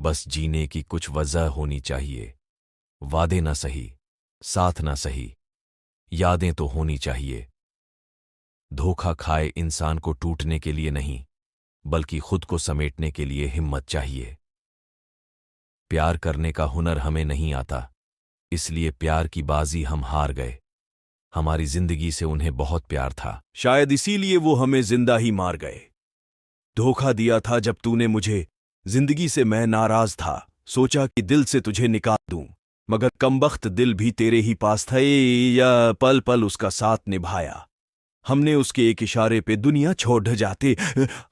बस जीने की कुछ वजह होनी चाहिए। वादे ना सही, साथ ना सही, यादें तो होनी चाहिए। धोखा खाए इंसान को टूटने के लिए नहीं, बल्कि खुद को समेटने के लिए हिम्मत चाहिए। प्यार करने का हुनर हमें नहीं आता, इसलिए प्यार की बाजी हम हार गए। हमारी जिंदगी से उन्हें बहुत प्यार था, शायद इसीलिए वो हमें जिंदा ही मार गए। धोखा दिया था जब तूने मुझे, जिंदगी से मैं नाराज था। सोचा कि दिल से तुझे निकाल दूं, मगर कमबख्त दिल भी तेरे ही पास था। या पल पल उसका साथ निभाया। हमने उसके एक इशारे पे दुनिया छोड़ जाते।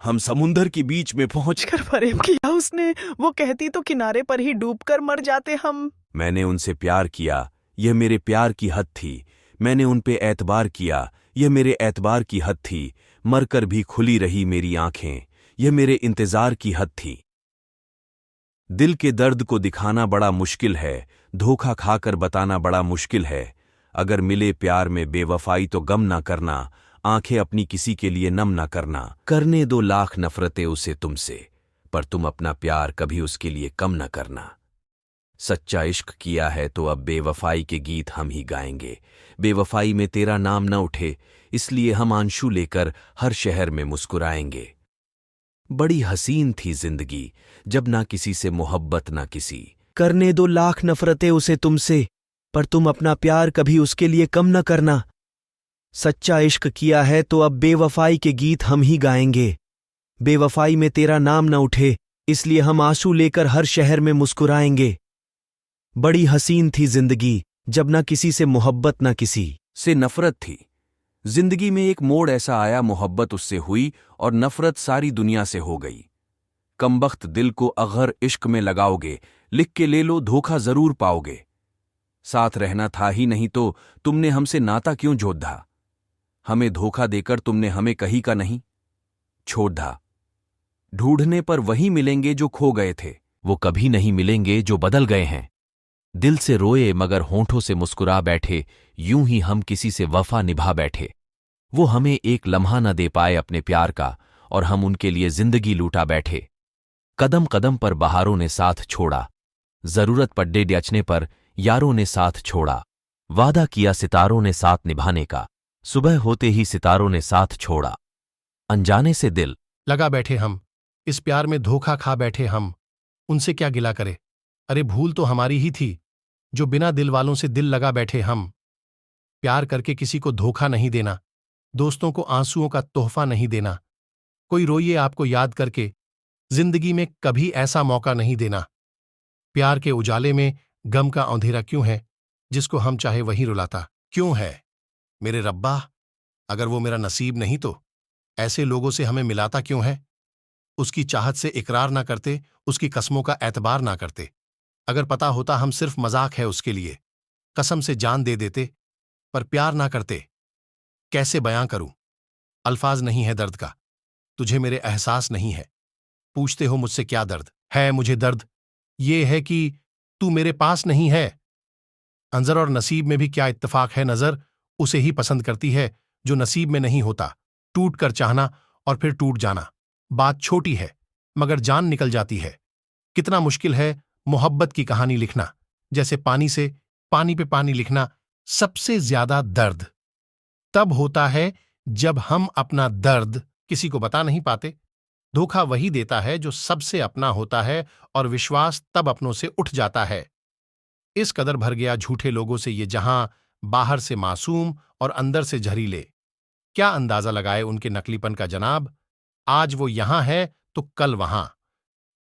हम समुंदर के बीच में पहुंच कर प्रेम किया उसने, वो कहती तो किनारे पर ही डूबकर मर जाते हम। मैंने उनसे प्यार किया, यह मेरे प्यार की हद थी। मैंने उन पे एतबार किया, यह मेरे एतबार की हद थी। मरकर भी खुली रही मेरी आंखें, यह मेरे इंतजार की हद थी। दिल के दर्द को दिखाना बड़ा मुश्किल है, धोखा खाकर बताना बड़ा मुश्किल है। अगर मिले प्यार में बेवफाई तो गम ना करना, आंखें अपनी किसी के लिए नम ना करना। करने दो लाख नफरतें उसे तुमसे, पर तुम अपना प्यार कभी उसके लिए कम ना करना। सच्चा इश्क किया है तो अब बेवफाई के गीत हम ही गाएंगे। बेवफाई में तेरा नाम न उठे, इसलिए हम आंसू लेकर हर शहर में मुस्कुराएंगे। बड़ी हसीन थी जिंदगी, जब ना किसी से मोहब्बत ना किसी। करने दो लाख नफरतें उसे तुमसे, पर तुम अपना प्यार कभी उसके लिए कम न करना। सच्चा इश्क किया है तो अब बेवफाई के गीत हम ही गाएंगे। बेवफाई में तेरा नाम न उठे, इसलिए हम आंसू लेकर हर शहर में मुस्कुराएंगे। बड़ी हसीन थी जिंदगी, जब ना किसी से मोहब्बत ना किसी से नफरत थी। जिंदगी में एक मोड़ ऐसा आया, मोहब्बत उससे हुई और नफरत सारी दुनिया से हो गई। कमबख्त दिल को अगर इश्क में लगाओगे, लिख के ले लो धोखा जरूर पाओगे। साथ रहना था ही नहीं तो तुमने हमसे नाता क्यों जोड़ा? हमें धोखा देकर तुमने हमें कहीं का नहीं छोड़ दा। ढूंढने पर वही मिलेंगे जो खो गए थे, वो कभी नहीं मिलेंगे जो बदल गए हैं। दिल से रोए मगर होंठों से मुस्कुरा बैठे, यूं ही हम किसी से वफा निभा बैठे। वो हमें एक लम्हा न दे पाए अपने प्यार का, और हम उनके लिए जिंदगी लूटा बैठे। कदम कदम पर बहारों ने साथ छोड़ा, जरूरत पड्डे डचने पर यारों ने साथ छोड़ा। वादा किया सितारों ने साथ निभाने का, सुबह होते ही सितारों ने साथ छोड़ा। अनजाने से दिल लगा बैठे हम, इस प्यार में धोखा खा बैठे हम। उनसे क्या गिला करे, अरे भूल तो हमारी ही थी, जो बिना दिल वालों से दिल लगा बैठे हम। प्यार करके किसी को धोखा नहीं देना, दोस्तों को आंसुओं का तोहफा नहीं देना। कोई रोइए आपको याद करके, जिंदगी में कभी ऐसा मौका नहीं देना। प्यार के उजाले में गम का अंधेरा क्यों है, जिसको हम चाहे वही रुलाता क्यों है। मेरे रब्बा, अगर वो मेरा नसीब नहीं तो ऐसे लोगों से हमें मिलाता क्यों है। उसकी चाहत से इकरार ना करते, उसकी कस्मों का एतबार ना करते। अगर पता होता हम सिर्फ मजाक है उसके लिए, कसम से जान दे देते, पर प्यार ना करते। कैसे बयां करूं, अल्फाज नहीं है दर्द का, तुझे मेरे एहसास नहीं है। पूछते हो मुझसे क्या दर्द है, मुझे दर्द ये है कि तू मेरे पास नहीं है। अंजर और नसीब में भी क्या इत्तेफाक है, नजर उसे ही पसंद करती है जो नसीब में नहीं होता। टूट कर चाहना और फिर टूट जाना, बात छोटी है मगर जान निकल जाती है। कितना मुश्किल है मोहब्बत की कहानी लिखना, जैसे पानी से पानी पे पानी लिखना। सबसे ज्यादा दर्द तब होता है जब हम अपना दर्द किसी को बता नहीं पाते। धोखा वही देता है जो सबसे अपना होता है, और विश्वास तब अपनों से उठ जाता है। इस कदर भर गया झूठे लोगों से ये जहां, बाहर से मासूम और अंदर से जहरीले। क्या अंदाजा लगाए उनके नकलीपन का जनाब। आज वो यहां है तो कल वहां।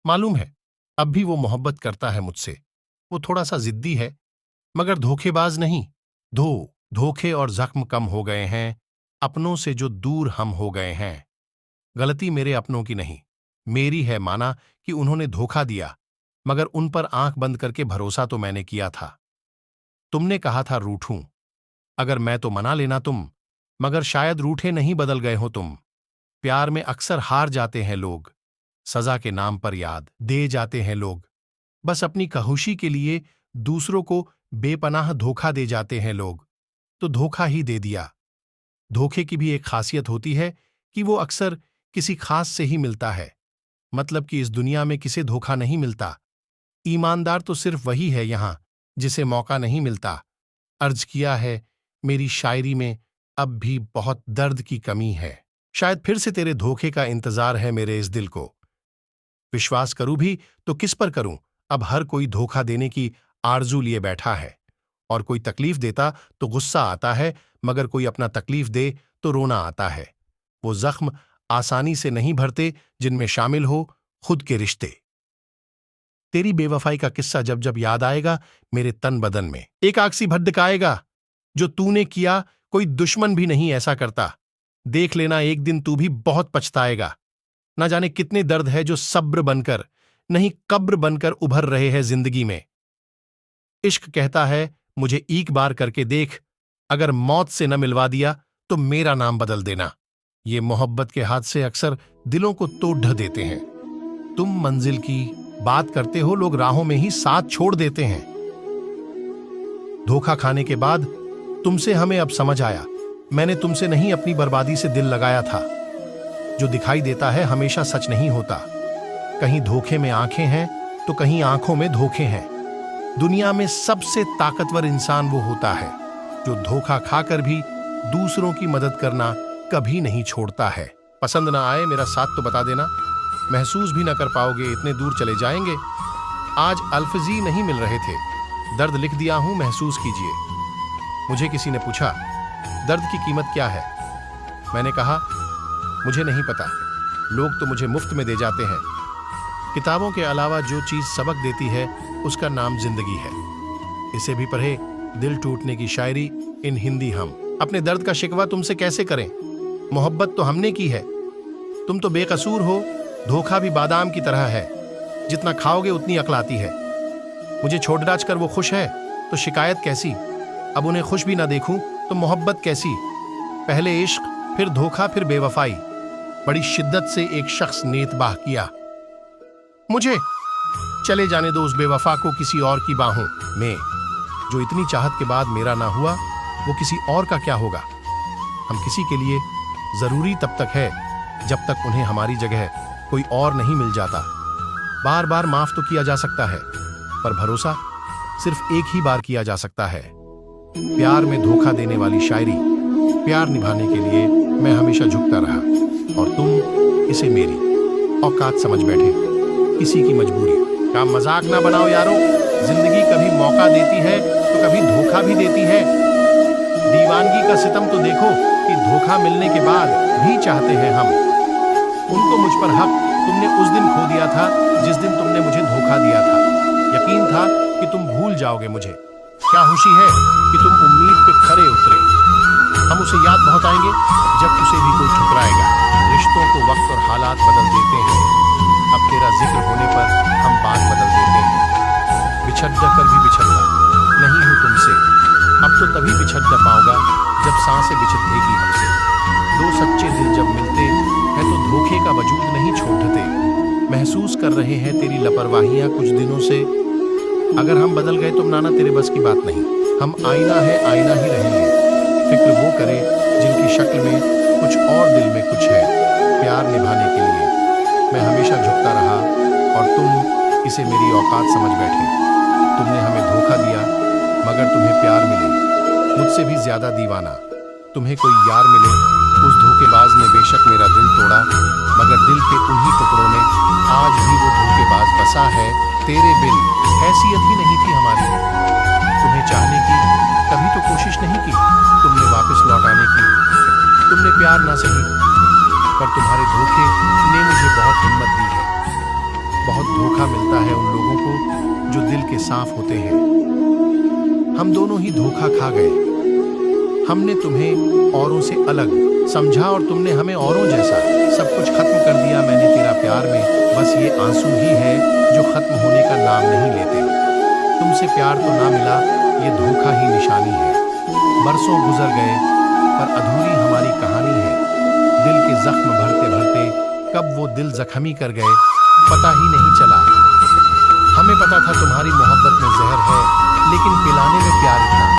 मालूम है अब भी वो मोहब्बत करता है मुझसे। वो थोड़ा सा जिद्दी है मगर धोखेबाज नहीं। धोखे और जख्म कम हो गए हैं, अपनों से जो दूर हम हो गए हैं। गलती मेरे अपनों की नहीं, मेरी है। माना कि उन्होंने धोखा दिया, मगर उन पर आंख बंद करके भरोसा तो मैंने किया था। तुमने कहा था रूठूं, अगर मैं तो मना लेना तुम, मगर शायद रूठे नहीं बदल गए हो तुम। प्यार में अक्सर हार जाते हैं लोग, सजा के नाम पर याद दे जाते हैं लोग। बस अपनी कहुशी के लिए दूसरों को बेपनाह धोखा दे जाते हैं लोग, तो धोखा ही दे दिया। धोखे की भी एक खासियत होती है कि वो अक्सर किसी खास से ही मिलता है। मतलब कि इस दुनिया में किसे धोखा नहीं मिलता, ईमानदार तो सिर्फ वही है यहां जिसे मौका नहीं मिलता। अर्ज किया है, मेरी शायरी में अब भी बहुत दर्द की कमी है। शायद फिर से तेरे धोखे का इंतजार है मेरे इस दिल को। विश्वास करूं भी तो किस पर करूं, अब हर कोई धोखा देने की आरजू लिए बैठा है। और कोई तकलीफ देता तो गुस्सा आता है, मगर कोई अपना तकलीफ दे तो रोना आता है। वो जख्म आसानी से नहीं भरते जिनमें शामिल हो खुद के रिश्ते। तेरी बेवफाई का किस्सा जब जब याद आएगा मेरे तन बदन में एक आग सी भड़काएगा। जो तूने किया कोई दुश्मन भी नहीं ऐसा करता। देख लेना एक दिन तू भी बहुत पछताएगा। ना जाने कितने दर्द है जो सब्र बनकर नहीं कब्र बनकर उभर रहे हैं जिंदगी में। इश्क कहता है मुझे एक बार करके देख, अगर मौत से न मिलवा दिया तो मेरा नाम बदल देना। ये मोहब्बत के हादसे अक्सर दिलों को तोड़ ढह देते हैं। तुम मंजिल की बात करते हो, लोग राहों में ही साथ छोड़ देते हैं। धोखा खाने के बाद तुमसे हमें अब समझ आया, मैंने तुमसे नहीं अपनी बर्बादी से दिल लगाया था। जो दिखाई देता है हमेशा सच नहीं होता। कहीं धोखे में आंखें हैं तो कहीं आंखों में धोखे हैं। दुनिया में सबसे ताकतवर इंसान वो होता है जो धोखा खाकर भी दूसरों की मदद करना कभी नहीं छोड़ता है। पसंद ना आए मेरा साथ तो बता देना, महसूस भी ना कर पाओगे, इतने दूर चले जाएंगे। आज अल्फजी नहीं मिल रहे थे, दर्द लिख दिया हूं, महसूस कीजिए। मुझे किसी ने पूछा दर्द की कीमत क्या है। मैंने कहा मुझे नहीं पता, लोग तो मुझे मुफ्त में दे जाते हैं। किताबों के अलावा जो चीज सबक देती है उसका नाम जिंदगी है। इसे भी पढ़े दिल टूटने की शायरी इन हिंदी हम। अपने दर्द का शिकवा तुमसे कैसे करें, मोहब्बत तो हमने की है। तुम तो बेकसूर हो, धोखा भी बादाम की तरह है, जितना खाओगे उतनी अकल आती है। मुझे छोड़ डाच कर वो खुश है तो शिकायत कैसी, अब उन्हें खुश भी ना देखूं तो मोहब्बत कैसी। पहले इश्क, फिर धोखा, फिर बेवफाई, बड़ी शिद्दत से एक शख्स ने इत्बाह किया। मुझे चले जाने दो उस बेवफा को किसी और की बाहों में। जो इतनी चाहत के बाद मेरा ना हुआ वो किसी और का क्या होगा। हम किसी के लिए जरूरी तब तक है जब तक उन्हें हमारी जगह कोई और नहीं मिल जाता। बार बार माफ तो किया जा सकता है पर भरोसा सिर्फ एक ही बार किया जा सकता है। प्यार में धोखा देने वाली शायरी, प्यार निभाने के लिए मैं हमेशा झुकता रहा और तुम इसे मेरी औकात समझ बैठे, किसी की मजबूरी का मजाक ना बनाओ यारो। जिंदगी कभी मौका देती है तो कभी धोखा भी देती है। दीवानगी का सितम तो देखो कि धोखा मिलने के बाद भी चाहते हैं हम। उनको मुझ पर हक तुमने उस दिन खो दिया था जिस दिन तुमने मुझे धोखा दिया था। यकीन था कि तुम भूल जाओगे मुझे, क्या खुशी है कि तुम उम्मीद पे खरे उतरे। हम उसे याद बहुत आएंगे जब उसे भी कोई ठुकराएगा। रिश्तों को वक्त और हालात बदल देते हैं। अब तेरा जिक्र होने पर हम बात बदल देते हैं। बिछड़ कर भी बिछड़ता नहीं हूं तुमसे, अब तो तभी बिछड़ न पाऊंगा जब सांसें बिछड़ेगी हमसे। दो सच्चे दिल जब मिलते हैं तो धोखे का वजूद नहीं छोड़ते। महसूस कर रहे हैं तेरी लापरवाहियां कुछ दिनों से। अगर हम बदल गए तो नाना तेरे बस की बात नहीं। हम आईना है, आईना ही रहेंगे। फिक्र वो करे जिनकी शक्ल में कुछ और दिल में कुछ है। प्यार निभाने के लिए मैं हमेशा झुकता रहा और तुम इसे मेरी औकात समझ बैठे। तुमने हमें धोखा दिया मगर तुम्हें प्यार मिले मुझसे भी ज्यादा दीवाना। तुम्हें कोई यार मिले, उस धोखेबाज ने बेशक मेरा दिल तोड़ा मगर दिल के उन्हीं टुकड़ों में आज भी वो धोखेबाज बसा है। तेरे बिन हैसियत ही नहीं थी हमारी। तुम्हें चाहने की कभी तो कोशिश नहीं की, तुमने वापस लौटाने की। तुमने प्यार ना सही पर तुम्हारे धोखे ने मुझे बहुत हिम्मत दी है। बहुत धोखा मिलता है उन लोगों को जो दिल के साफ होते हैं। हम दोनों ही धोखा खा गए। हमने तुम्हें औरों से अलग समझा और तुमने हमें औरों जैसा। सब कुछ खत्म कर दिया मैंने तेरा प्यार में। बस ये आंसू ही है जो खत्म होने का नाम नहीं लेते। तुमसे प्यार तो ना मिला, ये धोखा ही निशानी है। बरसों गुजर गए पर अधूरी हमारी कहानी है। दिल के जख्म भरते भरते कब वो दिल जख्मी कर गए पता ही नहीं चला। हमें पता था तुम्हारी मोहब्बत में जहर है लेकिन पिलाने में प्यार इतना